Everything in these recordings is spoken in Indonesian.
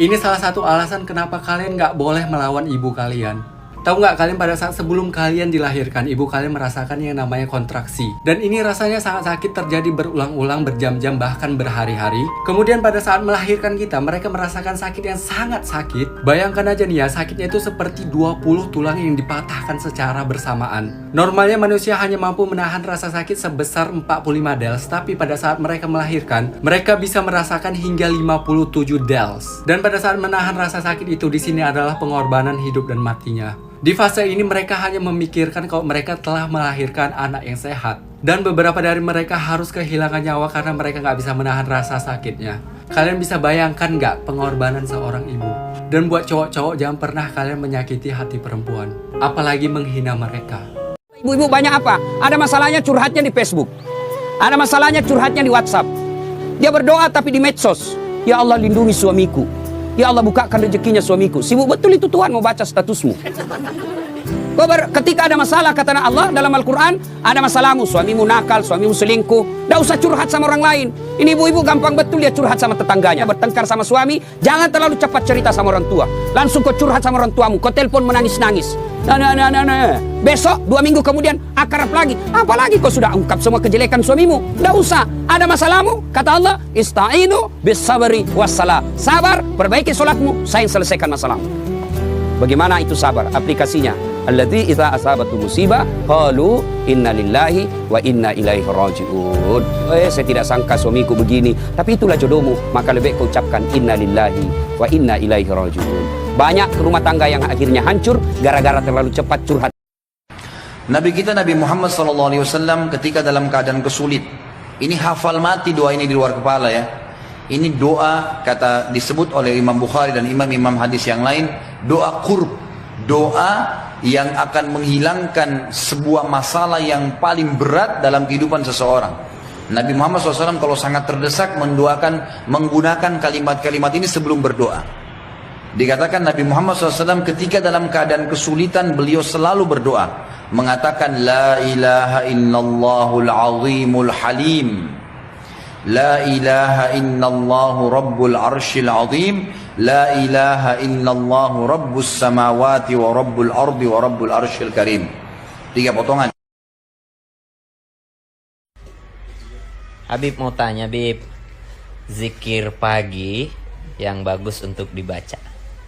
Ini salah satu alasan kenapa kalian nggak boleh melawan ibu kalian. Tahu nggak kalian pada saat sebelum kalian dilahirkan, ibu kalian merasakan yang namanya kontraksi. Dan ini rasanya sangat sakit, terjadi berulang-ulang, berjam-jam, bahkan berhari-hari. Kemudian pada saat melahirkan kita, mereka merasakan sakit yang sangat sakit. Bayangkan aja nih ya, sakitnya itu seperti 20 tulang yang dipatahkan secara bersamaan. Normalnya manusia hanya mampu menahan rasa sakit sebesar 45 dels, tapi pada saat mereka melahirkan, mereka bisa merasakan hingga 57 dels. Dan pada saat menahan rasa sakit itu, di sini adalah pengorbanan hidup dan matinya. Di fase ini mereka hanya memikirkan kalau mereka telah melahirkan anak yang sehat. Dan beberapa dari mereka harus kehilangan nyawa karena mereka nggak bisa menahan rasa sakitnya. Kalian bisa bayangkan nggak pengorbanan seorang ibu? Dan buat cowok-cowok, jangan pernah kalian menyakiti hati perempuan, apalagi menghina mereka. Ibu-ibu banyak apa? Ada masalahnya curhatnya di Facebook. Ada masalahnya curhatnya di WhatsApp. Dia berdoa tapi di medsos. Ya Allah, lindungi suamiku. Ya Allah, bukakan rezekinya suamiku. Sibuk betul itu Tuhan mau baca statusmu. Ketika ada masalah, kata Allah dalam Al-Quran, ada masalahmu, suamimu nakal, suamimu selingkuh, tidak usah curhat sama orang lain. Ini ibu-ibu gampang betul dia curhat sama tetangganya. Bertengkar sama suami, jangan terlalu cepat cerita sama orang tua. Langsung kau curhat sama orang tuamu, kau telepon menangis-nangis. Besok 2 minggu kemudian akrab lagi. Apalagi kau sudah ungkap semua kejelekan suamimu. Tidak usah. Ada masalahmu, kata Allah, ista'inu bis sabri wassalah. Sabar, perbaiki sholatmu, saya yang selesaikan masalahmu. Bagaimana itu sabar? Aplikasinya, alladzi idza asabatu musibah qalu inna lillahi wa inna ilaihi rajiun. Saya tidak sangka suamiku begini, tapi itulah jodohmu, maka lebih kau ucapkan inna lillahi wa inna ilaihi rajiun. Banyak rumah tangga yang akhirnya hancur gara-gara terlalu cepat curhat. Nabi kita Nabi Muhammad SAW ketika dalam keadaan kesulit, ini hafal mati doa ini di luar kepala ya. Ini doa kata disebut oleh Imam Bukhari dan imam-imam hadis yang lain, doa qurb, doa yang akan menghilangkan sebuah masalah yang paling berat dalam kehidupan seseorang. Nabi Muhammad SAW kalau sangat terdesak mendoakan menggunakan kalimat-kalimat ini sebelum berdoa. Dikatakan Nabi Muhammad SAW ketika dalam keadaan kesulitan beliau selalu berdoa, mengatakan la ilaha illallahul azimul halim, la ilaha illallahu rabbul arshil azim, la ilaha illallahu rabbus samawati wa rabbul ardi wa rabbul arshil karim. 3 potongan. Habib mau tanya, Bib, zikir pagi yang bagus untuk dibaca.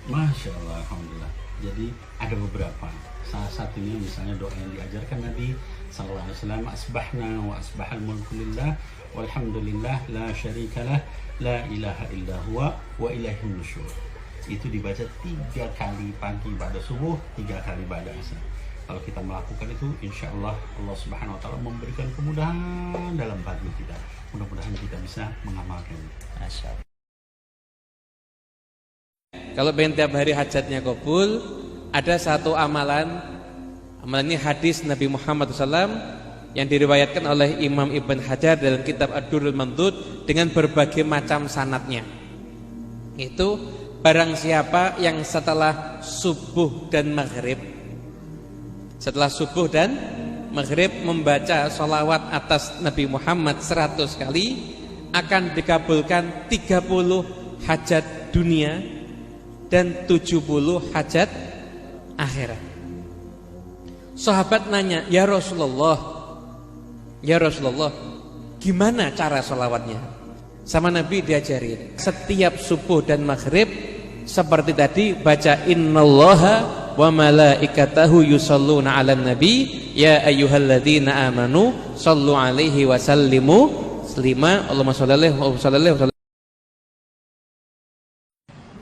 Masya Allah, Alhamdulillah. Jadi ada beberapa. Salah satunya misalnya doa yang diajarkan Nabi sallallahu alaihi wasallam, asbahna wa asbahal mulku lillah walhamdulillah la syarikalah la ilaha illa huwa wa ilaihin nusyur. Itu dibaca 3 kali pagi pada subuh, 3 kali pada asar. Kalau kita melakukan itu, insya Allah Allah Subhanahu Wa Taala memberikan kemudahan dalam pagi kita. Mudah-mudahan kita bisa mengamalkan. Masya Allah. Kalau pengen tiap hari hajatnya kabul, ada satu amalan ini hadis Nabi Muhammad SAW yang diriwayatkan oleh Imam Ibn Hajar dalam kitab Ad-Durrul Mandud dengan berbagai macam sanadnya. Itu barang siapa yang setelah subuh dan maghrib, membaca sholawat atas Nabi Muhammad 100 kali, akan dikabulkan 30 hajat dunia dan 70 hajat akhirat. Sahabat nanya, ya Rasulullah, gimana cara sholawatnya? Sama Nabi diajarin, setiap subuh dan maghrib seperti tadi, baca innallaha wa malaikatahu yusholluna 'alan nabi ya ayyuhalladzina amanu shallu 'alaihi wa sallimu taslima. Allahumma shalli alaihi wa sallam.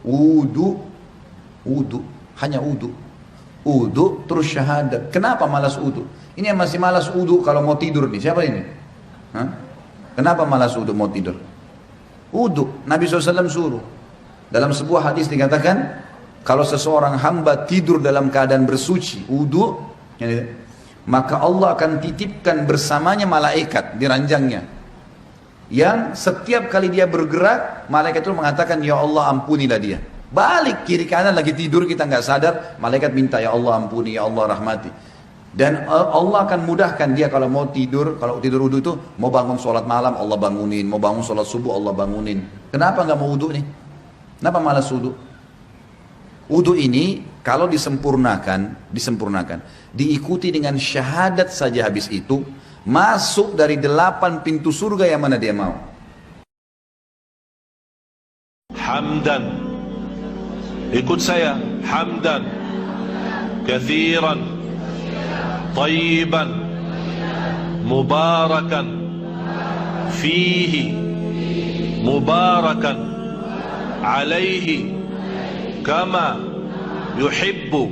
Wudu, hanya wudu terus syahadat. Kenapa malas wudu? Ini yang masih malas wudu kalau mau tidur nih, siapa ini? Hah? Kenapa malas wudu mau tidur? Wudu, Nabi SAW suruh. Dalam sebuah hadis dikatakan, kalau seseorang hamba tidur dalam keadaan bersuci, wudu, maka Allah akan titipkan bersamanya malaikat di ranjangnya, yang setiap kali dia bergerak, malaikat itu mengatakan, ya Allah ampunilah dia. Balik kiri kanan lagi tidur kita nggak sadar, malaikat minta, ya Allah ampuni, ya Allah rahmati. Dan Allah akan mudahkan dia kalau mau tidur, kalau tidur wudu itu, mau bangun sholat malam Allah bangunin, mau bangun sholat subuh Allah bangunin. Kenapa nggak mau wudu nih? Kenapa malas wudhu? Wudhu ini kalau disempurnakan, diikuti dengan syahadat saja habis itu, masuk dari 8 pintu surga yang mana dia mau. Hamdan, ikut saya, hamdan kathiran tayyiban mubarakan fihi mubarakan alaihi kama yuhibbu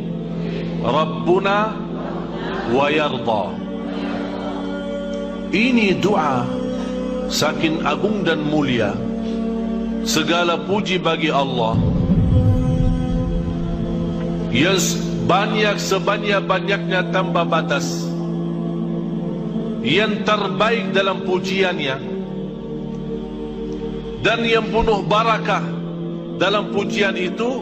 rabbuna wa yarda. Ini doa saking agung dan mulia. Segala puji bagi Allah yang banyak sebanyak-banyaknya tanpa batas, yang terbaik dalam pujiannya dan yang penuh barakah dalam pujian itu,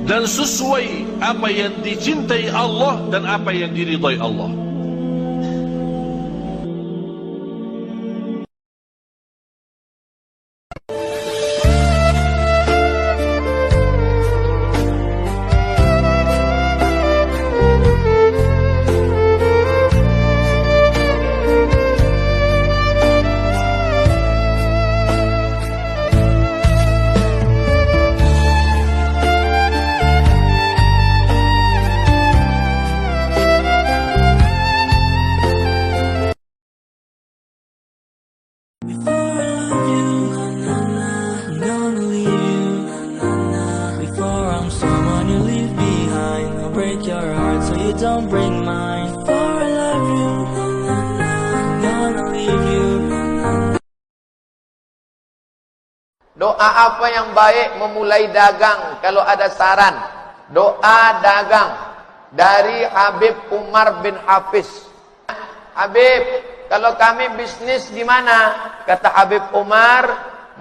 dan sesuai apa yang dicintai Allah dan apa yang diridhai Allah. Doa apa yang baik memulai dagang? Kalau ada saran, doa dagang dari Habib Umar bin Hafiz. Habib, kalau kami bisnis gimana? Kata Habib Umar,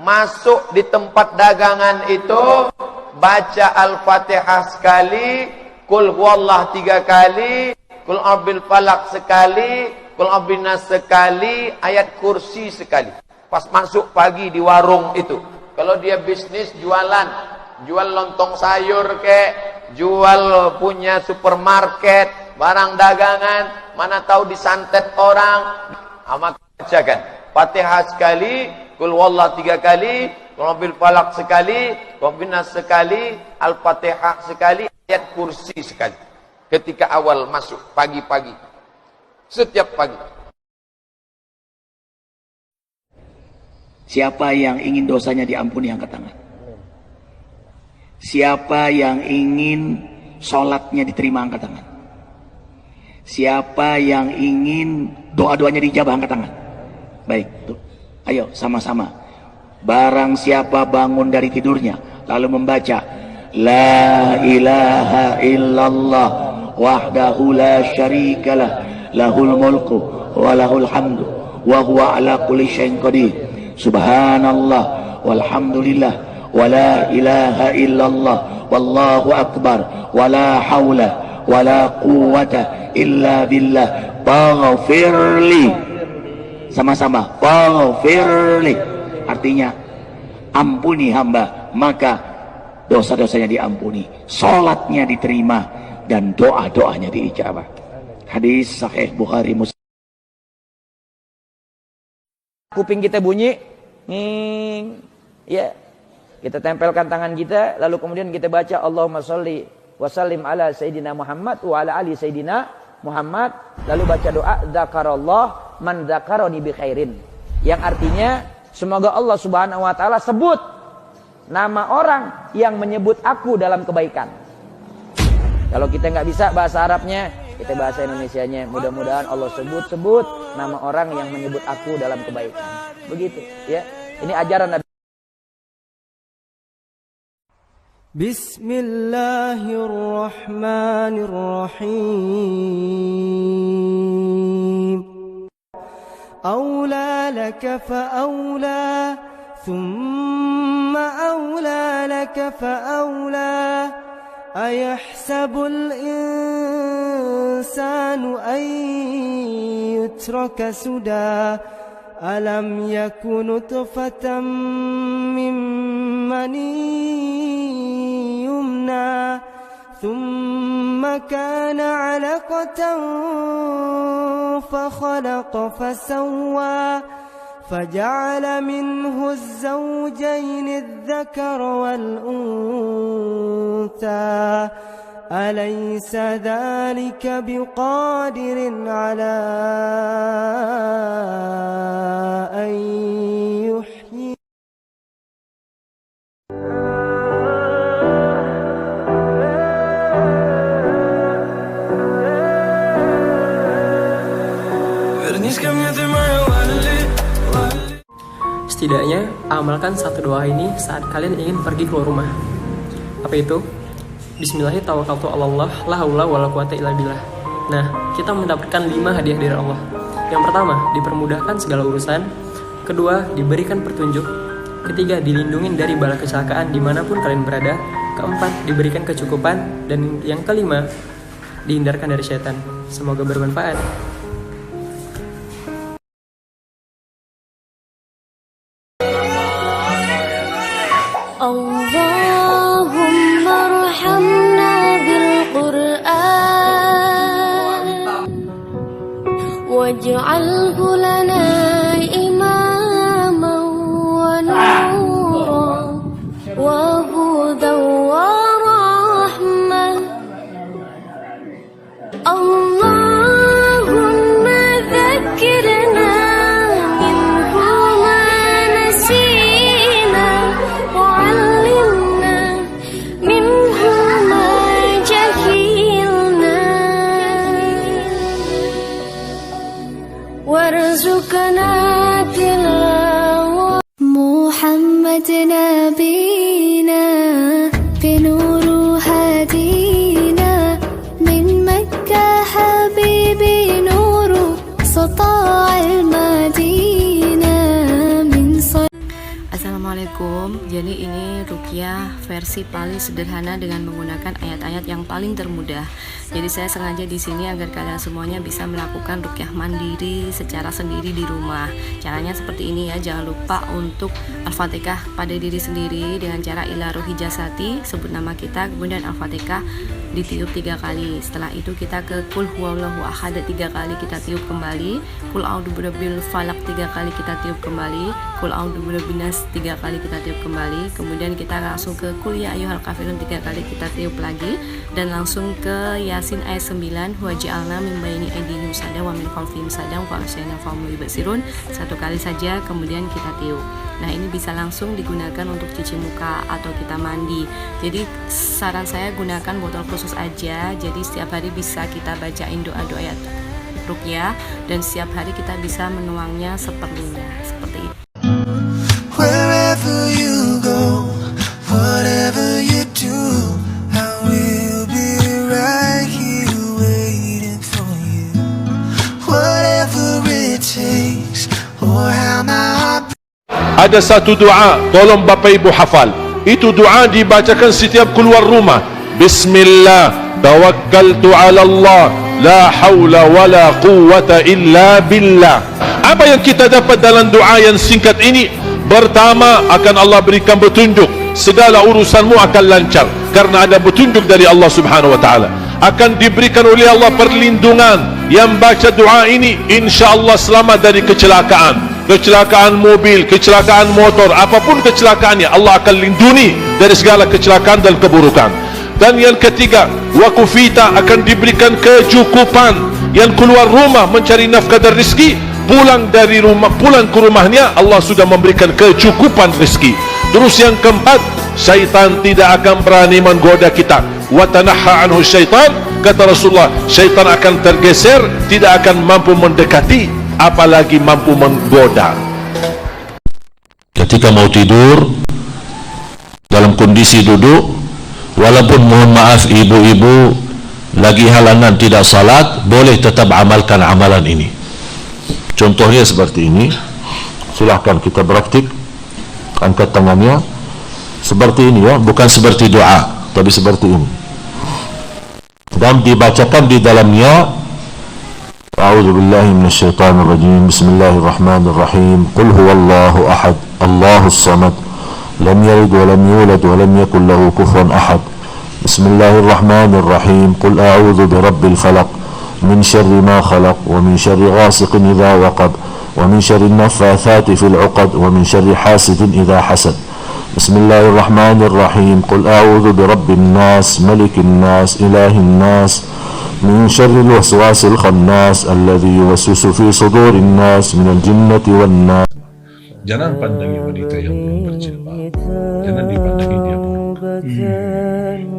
masuk di tempat dagangan itu, baca Al-Fatihah sekali, Qul huwallah 3 kali, Qul a'udzu falaq sekali, Qul a'udzu binnas sekali, ayat kursi sekali. Pas masuk pagi di warung itu. Kalau dia bisnis jualan, jual lontong sayur kek, jual punya supermarket, barang dagangan, mana tahu disantet orang. Maka bacakan Fatihah sekali, Qul huwallah 3 kali, Qul a'udzu falaq sekali, Qul binnas sekali, Al-Fatihah sekali, ayat kursi sekali. Ketika awal masuk pagi-pagi, setiap pagi. Siapa yang ingin dosanya diampuni angkat tangan. Siapa yang ingin sholatnya diterima angkat tangan. Siapa yang ingin doa-doanya dijabah angkat tangan. Baik, tuh. Ayo sama-sama. Barang siapa bangun dari tidurnya lalu membaca La ilaha illallah wahdahu la syarikalah lahul mulku wa lahul hamdu wa huwa ala kulli syai'in qadir. Subhanallah walhamdulillah wa la ilaha illallah wallahu akbar wa la hawla wa la quwwata illa billah. Faghfirli. Sama-sama, faghfirli. Artinya ampuni hamba, maka dosa-dosanya diampuni, sholatnya diterima, dan doa-doanya diijabah. Hadis sahih Bukhari Muslim. Kuping kita bunyi, nging, ya, kita tempelkan tangan kita, lalu kemudian kita baca Allahumma sholli wa sallim ala Sayyidina Muhammad wa ala ali Sayyidina Muhammad, lalu baca doa Dzakarallah man dzakaroni bi khairin, yang artinya semoga Allah Subhanahu wa taala sebut nama orang yang menyebut aku dalam kebaikan. Kalau kita nggak bisa bahasa Arabnya, kita bahasa Indonesianya. Mudah-mudahan Allah sebut nama orang yang menyebut aku dalam kebaikan. Begitu, ya. Ini ajaran Nabi. Bismillahirrahmanirrahim. Aula laka fa'aula, thumma aula laka fa'aula. أيحسب الإنسان أن يترك سدى ألم يك نطفة من مني يمنى ثم كان علقة فخلق فسوى فجعل منه الزوجين الذكر والأنثى أليس ذلك بقادر على أن يحيي Setidaknya, amalkan satu doa ini saat kalian ingin pergi keluar rumah. Apa itu? Bismillahirrahmanirrahim, tawakkaltu 'ala Allah, la haula wala quwata illa billah. Nah, kita mendapatkan 5 hadiah dari Allah. Yang pertama, dipermudahkan segala urusan. Kedua, diberikan petunjuk. Ketiga, dilindungi dari bala kecelakaan dimanapun kalian berada. Keempat, diberikan kecukupan. Dan yang kelima, dihindarkan dari setan. Semoga bermanfaat. اللهم ارحمنا بالقرآن واجعله لنا إماما ونورا وهدى ورحمة اللهم ذكرنا منه ما نسينا وعلمنا منه ما جهلنا وارزقنا تلاوة محمد نبينا بنور هدينا من مكة حبيبي نور سطاع المدينة من Assalamualaikum. Jadi ini ruqyah versi paling sederhana dengan menggunakan ayat-ayat yang paling termudah. Jadi saya sengaja di sini agar kalian semuanya bisa melakukan ruqyah mandiri secara sendiri di rumah. Caranya seperti ini ya. Jangan lupa untuk Al-Fatihah pada diri sendiri dengan cara ila ruhi jasati, sebut nama kita, kemudian Al-Fatihah ditiup 3 kali. Setelah itu kita ke kul huwallahu ahad 3 kali kita tiup kembali, kul a'udzu birabbil falaq 3 kali kita tiup kembali, kul a'udzu birabbin nas 3 kali kita tiup kembali. Kemudian kita langsung ke kul ya ayyuhal kafirun 3 kali kita tiup lagi, dan langsung ke Yasin ayat 9, wa ja'alna min baini aydihim sada wa min khalfihim sada wa asyayna fahum yubsirun 1 kali saja, kemudian kita tiup. Nah, ini bisa langsung digunakan untuk cuci muka atau kita mandi. Jadi saran saya gunakan botol khusus aja. Jadi setiap hari bisa kita bacain doa-doa ayat ruqyah, dan setiap hari kita bisa menuangnya seperlunya, seperti itu. Wherever you go, whatever you do, I will be right here waiting for you. Whatever it takes, or how my heart. Ada satu doa, tolong Bapak Ibu hafal. Itu doa dibacakan setiap keluar rumah. Bismillah, tawakkaltu ala Allah, la hawla wa la quwwata illa billah. Apa yang kita dapat dalam doa yang singkat ini? Pertama, akan Allah berikan petunjuk. Segala urusanmu akan lancar karena ada petunjuk dari Allah Subhanahu wa taala. Akan diberikan oleh Allah perlindungan. Yang baca doa ini insya-Allah selamat dari kecelakaan. Kecelakaan mobil, kecelakaan motor, apapun kecelakaannya, Allah akan lindungi dari segala kecelakaan dan keburukan. Dan yang ketiga, wakufita akan diberikan kecukupan. Yang keluar rumah mencari nafkah dan rezeki, pulang dari rumah, pulang ke rumahnya, Allah sudah memberikan kecukupan rezeki. Terus yang keempat, syaitan tidak akan berani menggoda kita. Wa tanahha anhu syaitan, kata Rasulullah, syaitan akan tergeser, tidak akan mampu mendekati, apalagi mampu menggoda. Ketika mau tidur dalam kondisi duduk, walaupun mohon maaf ibu-ibu lagi halangan tidak salat, boleh tetap amalkan amalan ini. Contohnya seperti ini. Silahkan kita praktik, angkat tangannya seperti ini ya, bukan seperti doa tapi seperti ini, dan dibacakan di dalamnya أعوذ بالله من الشيطان الرجيم. بسم الله الرحمن الرحيم. قل هو الله أحد الله الصمد لم يلد ولم يولد ولم يكن له كفوا أحد. بسم الله الرحمن الرحيم. قل أعوذ برب الفلق من شر ما خلق ومن شر غاسق إذا وقب ومن شر النفاثات في العقد ومن شر حاسد إذا حسد. بسم الله الرحمن الرحيم. قل أعوذ برب الناس ملك الناس إله الناس من شر الوسواس الخناس الذي يوسوس في صدور الناس من الجنة والناس. Jangan pandangi wanita yang belum berjilbab. Jangan dipandangi dia buruk.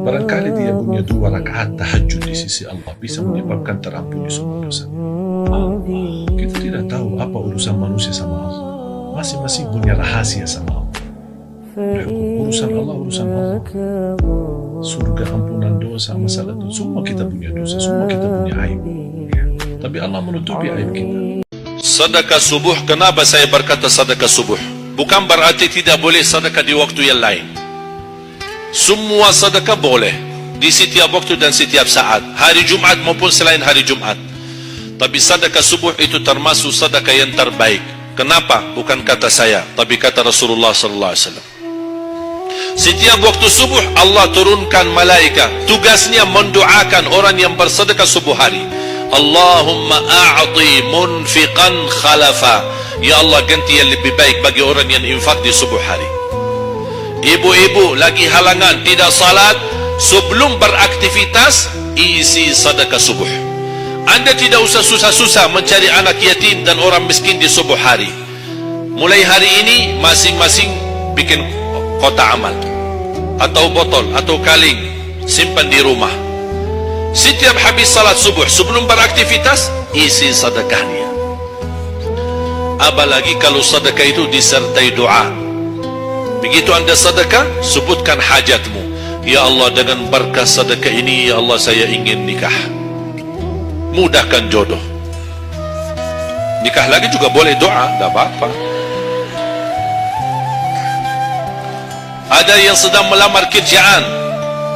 Barangkali dia punya 2 rakaat tahajud di sisi Allah bisa menyebabkan terampuni semua dosa. Kita tidak tahu apa urusan manusia sama Allah. Masing-masing punya rahasia sama Allah. Urusan Allah, surga, ampunan dosa, masalah itu semua kita punya dosa, semua kita punya aib. Tapi Allah menutupi aib kita. Sedekah subuh, kenapa saya berkata sedekah subuh? Bukan berarti tidak boleh sedekah di waktu yang lain. Semua sedekah boleh di setiap waktu dan setiap saat, hari Jumat maupun selain hari Jumat. Tapi sedekah subuh itu termasuk sedekah yang terbaik. Kenapa? Bukan kata saya, tapi kata Rasulullah sallallahu alaihi wasallam. Setiap waktu subuh Allah turunkan malaikat, tugasnya mendoakan orang yang bersedekah subuh hari. Allahumma a'ti munfiqan khalafa. Ya Allah, ganti yang lebih baik bagi orang yang infak di subuh hari. Ibu-ibu lagi halangan tidak salat, sebelum beraktivitas isi sedekah subuh. Anda tidak usah susah-susah mencari anak yatim dan orang miskin di subuh hari. Mulai hari ini masing-masing bikin kotak amal atau botol atau kaleng, simpan di rumah. Setiap habis salat subuh sebelum beraktivitas isi sedekahnya. Apalagi kalau sedekah itu disertai doa. Begitu Anda sedekah, sebutkan hajatmu. Ya Allah, dengan berkah sedekah ini, ya Allah, saya ingin nikah. Mudahkan jodoh. Nikah lagi juga boleh doa, tidak apa-apa. Ada yang sedang melamar kerjaan,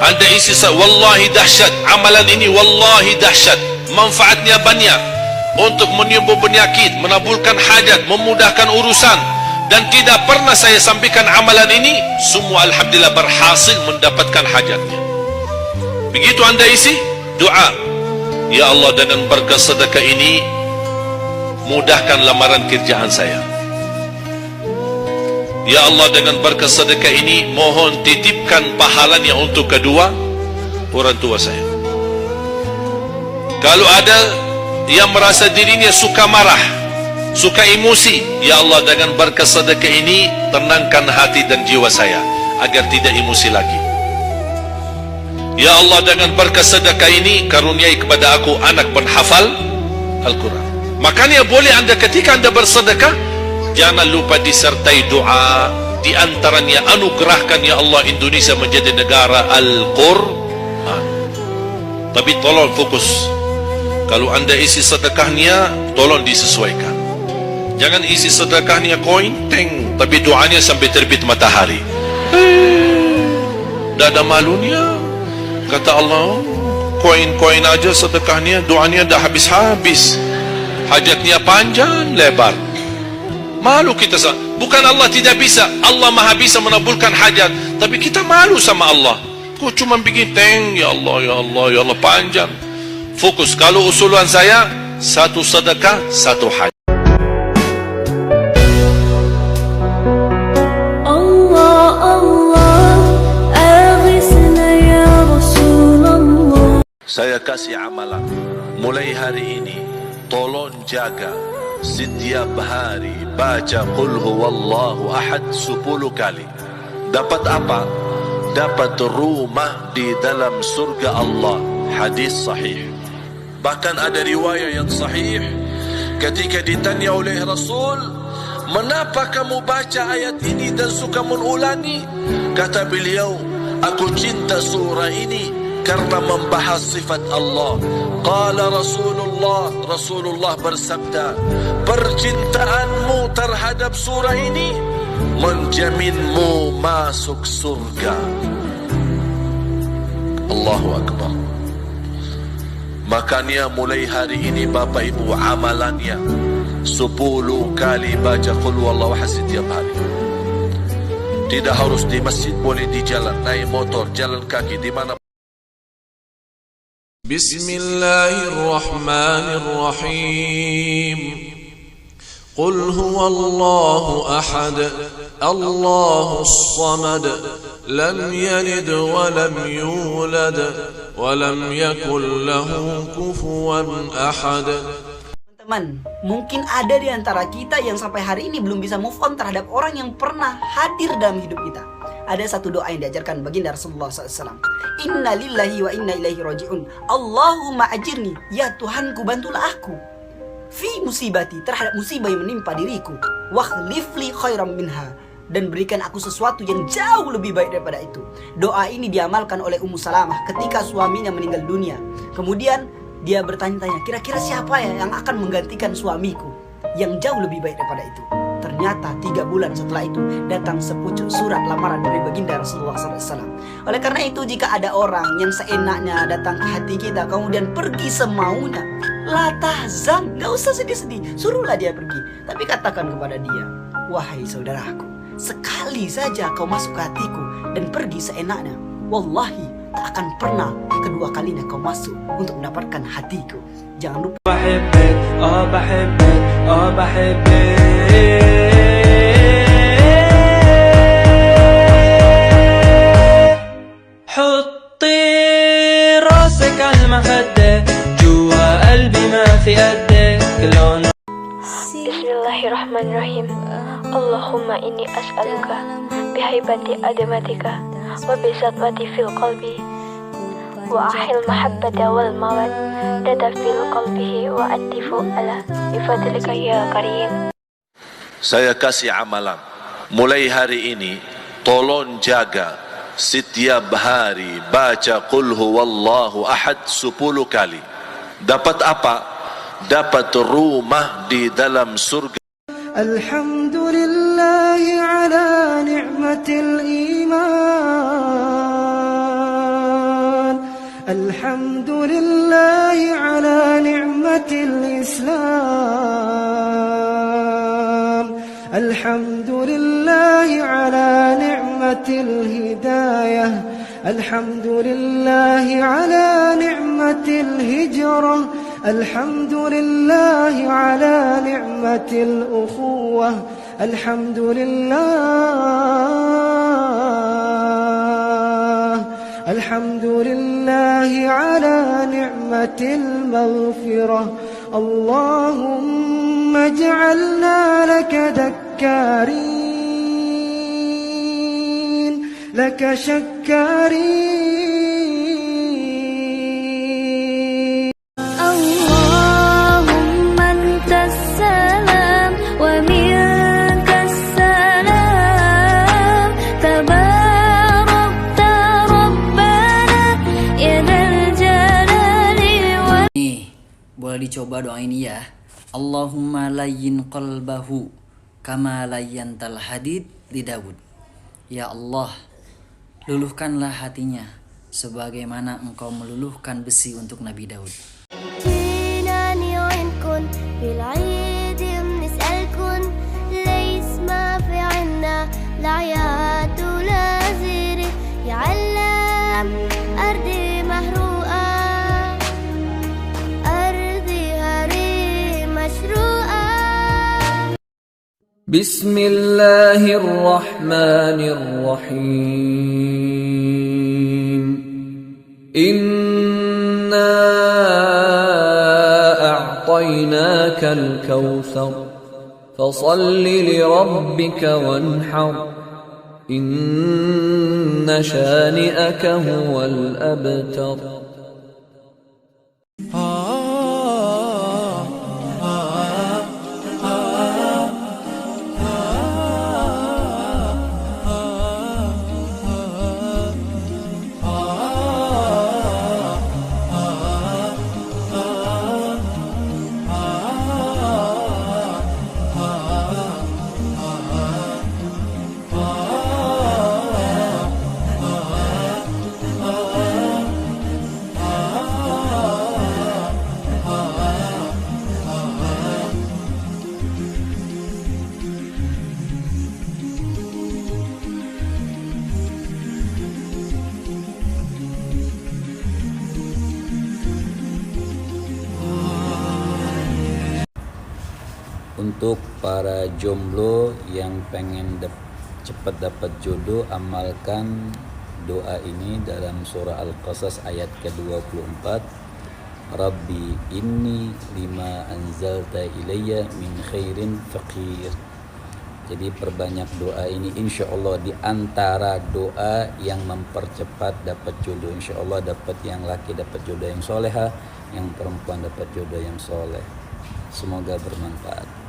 Anda isi wallahi dahsyat amalan ini, wallahi dahsyat, manfaatnya banyak untuk menyembuh penyakit, menabulkan hajat, memudahkan urusan. Dan tidak pernah saya sampaikan amalan ini, semua alhamdulillah berhasil mendapatkan hajatnya. Begitu Anda isi doa, ya Allah, dengan berkat sedekah ini mudahkan lamaran kerjaan saya. Ya Allah, dengan berkat sedekah ini mohon titipkan pahalanya untuk kedua orang tua saya. Kalau ada yang merasa dirinya suka marah, suka emosi, ya Allah, dengan berkat sedekah ini tenangkan hati dan jiwa saya agar tidak emosi lagi. Ya Allah, dengan berkat sedekah ini karuniai kepada aku anak penghafal Al-Quran. Makanya boleh Anda ketika Anda bersedekah, jangan lupa disertai doa. Di antaranya anugerahkan ya Allah Indonesia menjadi negara Al-Quran. Tapi tolong fokus. Kalau Anda isi sedekahnya, tolong disesuaikan. Jangan isi sedekahnya koin, teng, tapi doanya sampai terbit matahari. Dah ada malunya. Kata Allah, koin-koin aja sedekahnya, doanya dah habis-habis. Hajatnya panjang, lebar. Malu kita. Bukan Allah tidak bisa, Allah maha bisa menabulkan hajat, tapi kita malu sama Allah. Kok cuma bikin teng, ya Allah, ya Allah, ya Allah, panjang. Fokus. Kalau usulan saya, satu sedekah, satu hajat. Allah, Allah, aghithna ya Rasulullah. Saya kasih amalan mulai hari ini, tolong jaga setiap hari baca qul huwallahu ahad 10 kali. Dapat apa? Dapat rumah di dalam surga Allah. Hadis sahih. Bahkan ada riwayat yang sahih, ketika ditanya oleh Rasul, mengapa kamu baca ayat ini dan suka mengulangi? Kata beliau, aku cinta surah ini karena membahas sifat Allah. Qala Rasulullah bersabda, percintaanmu terhadap surah ini menjaminmu masuk surga. Allahu Akbar. Makanya mulai hari ini Bapak Ibu amalannya 10 kali baca Qul huwallahu ahad setiap hari. Tidak harus di masjid, boleh di jalan, naik motor, jalan kaki, di mana. Bismillahirrahmanirrahim. Qul huwallahu ahad, Allahus samad, lam yalid wa lam yulad wa lam yakul lahu kufuwan ahad. Teman, mungkin ada di antara kita yang sampai hari ini belum bisa move on terhadap orang yang pernah hadir dalam hidup kita. Ada satu doa yang diajarkan baginda Rasulullah SAW. Inna lillahi wa inna ilaihi raji'un. Allahumma ajirni, ya Tuhanku bantulah aku. Fi musibati, terhadap musibah yang menimpa diriku. Wakhlifli khairam minha, dan berikan aku sesuatu yang jauh lebih baik daripada itu. Doa ini diamalkan oleh Ummu Salamah ketika suaminya meninggal dunia. Kemudian dia bertanya-tanya, kira-kira siapa ya yang akan menggantikan suamiku yang jauh lebih baik daripada itu? Ternyata 3 bulan setelah itu datang sepucuk surat lamaran dari baginda Rasulullah SAW. Oleh karena itu, jika ada orang yang seenaknya datang ke hati kita kemudian pergi semaunya, la tahzan, gak usah sedih-sedih, suruhlah dia pergi. Tapi katakan kepada dia, wahai saudaraku, sekali saja kau masuk ke hatiku dan pergi seenaknya, wallahi tak akan pernah kedua kalinya kau masuk untuk mendapatkan hatiku. Jangan lupa. حطي راسك على المخدة جوا قلبي ما في قدك لون. Bismillahirrahmanirrahim. Allahumma inni as'aluka bihaibati adamatika wa bisatwati fil qalbi wa ahil mahabbata wal mawaddata fil qalbihi wa atifu ala bifadlika ya karim. Saya kasih amalan. Mulai hari ini tolong jaga setiap hari baca Qul huwallahu ahad 10 kali. Dapat apa? Dapat rumah di dalam surga. Alhamdulillah ala ni'matil iman. Alhamdulillah ala ni'matil islam. Alhamdulillah ala ni'matil hidayah. Alhamdulillah ala ni'matil hijrah. Alhamdulillah ala ni'matil ukhuwah. Alhamdulillah ala ni'matil maghfirah. Allahumma ij'alna laka dakkarin, laka syakkarin. Boleh dicoba doa ini ya. Allahumma layyin qalbahu kama layyantal hadid li Daud. Ya Allah, luluhkanlah hatinya sebagaimana engkau meluluhkan besi untuk Nabi Daud. Bismillahirrahmanirrahim. Inna a'tainakal kautsar fasalli li rabbika wanhar. Inna shani'aka huwal abtar. Untuk para jomblo yang pengen cepat dapat jodoh, amalkan doa ini dalam surah Al-Qasas ayat ke-24. Rabbi inni lima anzalta ilayya min khairin faqir. Jadi perbanyak doa ini, insya Allah di antara doa yang mempercepat dapat jodoh. Insya Allah dapat yang laki dapat jodoh yang soleha, yang perempuan dapat jodoh yang soleh. Semoga bermanfaat.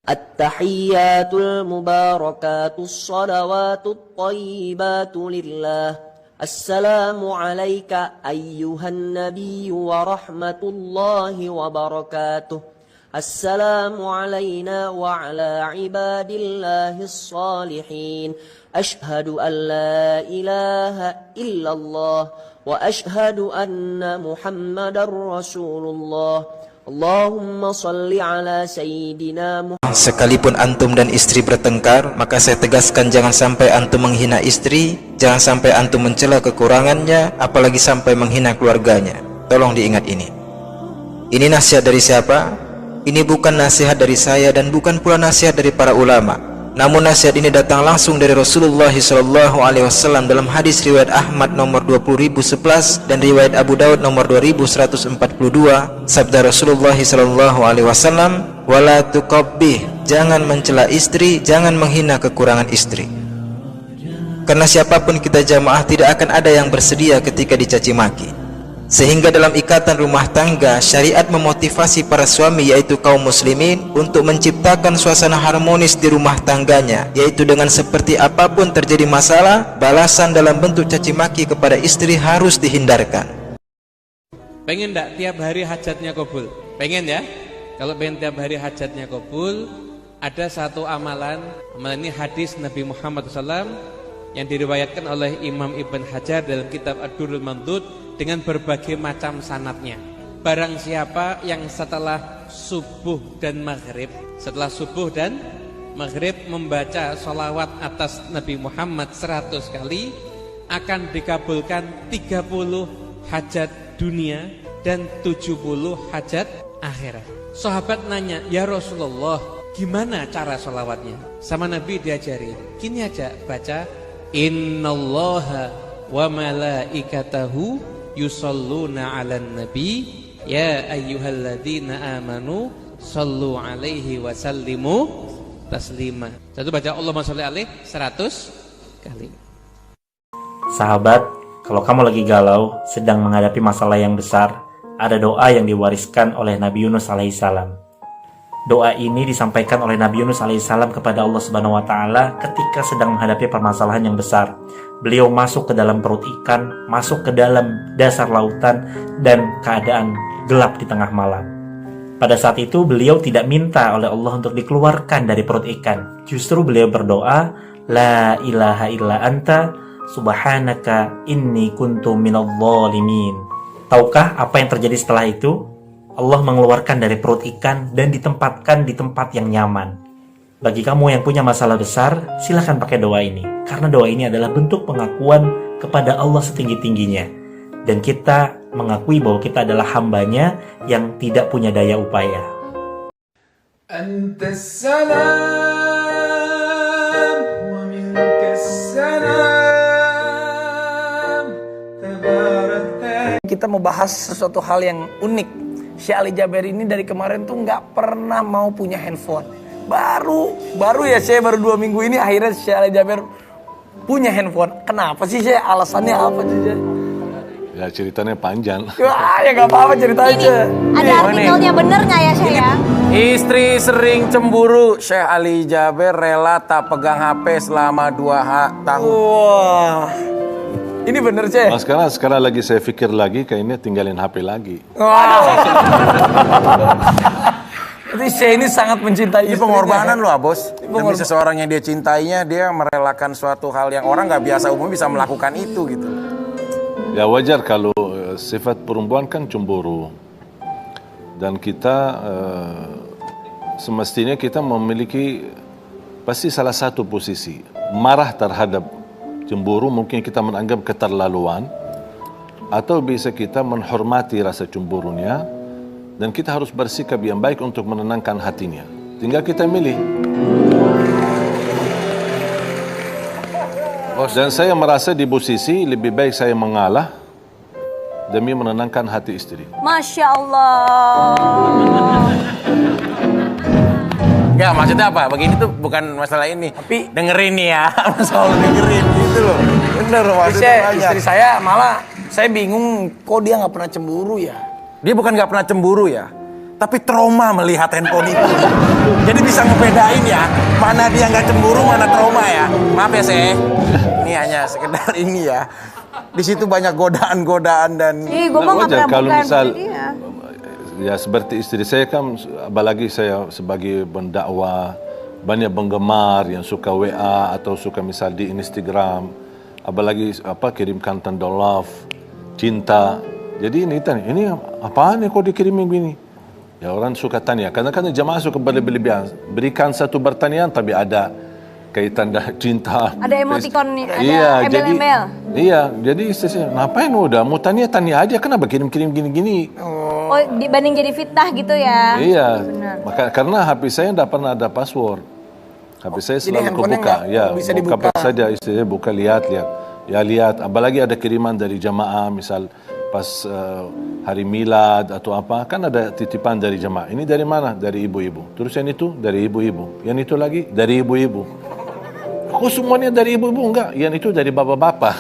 At-tahiyyatul mubarakatus salawatut thayyibatu lillah. Assalamu alayka ayyuhan nabiyyu wa rahmatullahi wa barakatuh. Assalamu alayna wa ala ibadillahis salihin. Ashhadu an la ilaha illallah wa ashhadu anna Muhammadar Rasulullah. Allahumma salli ala sayyidina Muhammad. Sekalipun antum dan istri bertengkar, maka saya tegaskan jangan sampai antum menghina istri, jangan sampai antum mencela kekurangannya, apalagi sampai menghina keluarganya. Tolong diingat ini. Ini nasihat dari siapa? Ini bukan nasihat dari saya dan bukan pula nasihat dari para ulama. Namun nasihat ini datang langsung dari Rasulullah SAW dalam hadis riwayat Ahmad nomor 20.011 dan riwayat Abu Daud nomor 2142. Sabda Rasulullah SAW, wala tuqabbih, jangan mencela istri, jangan menghina kekurangan istri. Karena siapapun kita jamaah tidak akan ada yang bersedia ketika dicaci maki. Sehingga dalam ikatan rumah tangga, syariat memotivasi para suami yaitu kaum muslimin untuk menciptakan suasana harmonis di rumah tangganya, yaitu dengan seperti apapun terjadi masalah, balasan dalam bentuk caci maki kepada istri harus dihindarkan. Pengen enggak tiap hari hajatnya kabul? Pengen ya? Kalau pengen tiap hari hajatnya kabul, ada satu amalan ini hadis Nabi Muhammad SAW yang diriwayatkan oleh Imam Ibn Hajar dalam kitab Ad-Durrul Mandud dengan berbagai macam sanadnya. Barang siapa yang setelah subuh dan maghrib membaca sholawat atas Nabi Muhammad 100 kali, akan dikabulkan 30 hajat dunia dan 70 hajat akhirat. Sahabat nanya, ya Rasulullah, gimana cara sholawatnya? Sama Nabi diajari, gini aja baca, innallaha wa malaikatahu yusalluna 'alan nabi ya ayyuhalladzina amanu sallu 'alaihi wa sallimu taslima. Satu baca Allahumma sholli alaihi 100 kali. Sahabat, kalau kamu lagi galau, sedang menghadapi masalah yang besar, ada doa yang diwariskan oleh Nabi Yunus alaihissalam. Doa ini disampaikan oleh Nabi Yunus alaihissalam kepada Allah Subhanahu wa taala ketika sedang menghadapi permasalahan yang besar. Beliau masuk ke dalam perut ikan, masuk ke dalam dasar lautan, dan keadaan gelap di tengah malam. Pada saat itu beliau tidak minta oleh Allah untuk dikeluarkan dari perut ikan. Justru beliau berdoa, La ilaha illa anta, subhanaka inni kuntu minadh dhalimin. Tahukah apa yang terjadi setelah itu? Allah mengeluarkan dari perut ikan dan ditempatkan di tempat yang nyaman. Bagi kamu yang punya masalah besar, silakan pakai doa ini. Karena doa ini adalah bentuk pengakuan kepada Allah setinggi-tingginya. Dan kita mengakui bahwa kita adalah hambanya yang tidak punya daya upaya. Anta salam wa minka salam tabarakta. Kita mau bahas sesuatu hal yang unik. Syekh Ali Jaber ini dari kemarin tuh nggak pernah mau punya handphone. Baru ya Syekh, baru 2 minggu ini akhirnya Syekh Ali Jaber punya handphone. Kenapa sih Syekh? Alasannya apa sih Syekh? Ya ceritanya panjang. Wah, ya nggak apa-apa cerita aja. Ada artikelnya bener nggak ya Syekh ya? Istri sering cemburu, Syekh Ali Jaber rela tak pegang HP selama 2 tahun. Wah, ini bener Syekh? Nah, sekarang lagi saya pikir lagi, kayaknya tinggalin HP lagi. Wah. Jadi Syekh ini sangat mencintai Ini pengorbanan loh bos. Demi seseorang yang dia cintainya, dia merelakan suatu hal yang orang nggak biasa umum bisa melakukan itu gitu. Ya wajar kalau sifat perempuan kan cemburu. Dan kita semestinya kita memiliki pasti salah satu posisi. Marah terhadap cemburu mungkin kita menganggap keterlaluan. Atau bisa kita menghormati rasa cemburunya. Dan kita harus bersikap yang baik untuk menenangkan hatinya. tinggal kita milih. Dan saya merasa di posisi lebih baik saya mengalah demi menenangkan hati istri. Masya Allah. Enggak, maksudnya apa? Begini tuh bukan masalah ini. Tapi dengerin nih ya, masalah dengerin gitu loh. Bener maksudnya. Istri saya malah saya bingung kok dia nggak pernah cemburu ya. Dia bukan nggak pernah cemburu ya, tapi trauma melihat handphone itu. Jadi bisa ngebedain ya, mana dia nggak cemburu, mana trauma ya. Maaf ya saya, ini hanya sekedar ini ya. Di situ banyak godaan-godaan dan. Ih, gue mah nggak pernah kalau buka misal dia. ya seperti istri saya kan, apalagi saya sebagai pendakwah, banyak penggemar yang suka WA atau suka misal di Instagram, apalagi kirimkan tanda love, cinta. Jadi ini apaan nih kok dikirimin gini? Ya orang suka tanya. Kadang-kadang jamaah suka berlebihan. Berikan satu pertanyaan tapi ada kaitan dah cinta. Ada emoticon nih, ada iya, embel-embel. Jadi istri saya, ngapain udah? Mau tanya aja, kenapa kirim-kirim gini-gini? Oh, dibanding jadi fitnah gitu ya? Iya, karena HP saya tidak pernah ada password. HP saya selalu kebuka. Ya, bisa buka saja istri saya, buka lihat. Ya lihat, apalagi ada kiriman dari jamaah, misal pas hari milad atau apa, kan ada titipan dari jamaah. Ini dari mana? Dari ibu-ibu. Terus yang itu dari ibu-ibu. Yang itu lagi dari ibu-ibu. Kok semuanya dari ibu-ibu? Enggak, yang itu dari bapak-bapak.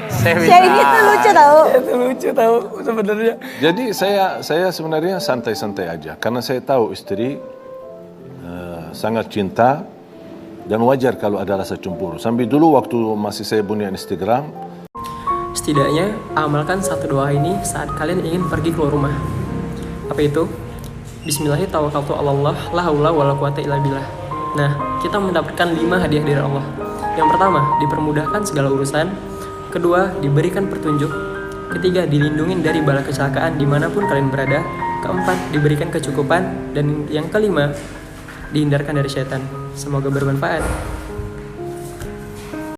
Saya ini tuh lucu tahu. Itu lucu tahu sebenarnya. Jadi saya sebenarnya santai-santai aja, karena saya tahu istri sangat cinta dan wajar kalau ada rasa cemburu. Sampai dulu waktu masih saya punya Instagram. Setidaknya amalkan satu doa ini saat kalian ingin pergi keluar rumah. Apa itu? Bismillahirrahmanirrahim. La haula wala quwata illa billah. Nah, kita mendapatkan 5 hadiah dari Allah. Yang pertama, dipermudahkan segala urusan. Kedua, diberikan petunjuk. Ketiga, dilindungi dari bala kecelakaan dimanapun kalian berada. Keempat, diberikan kecukupan. Dan yang kelima, dihindarkan dari setan. Semoga bermanfaat.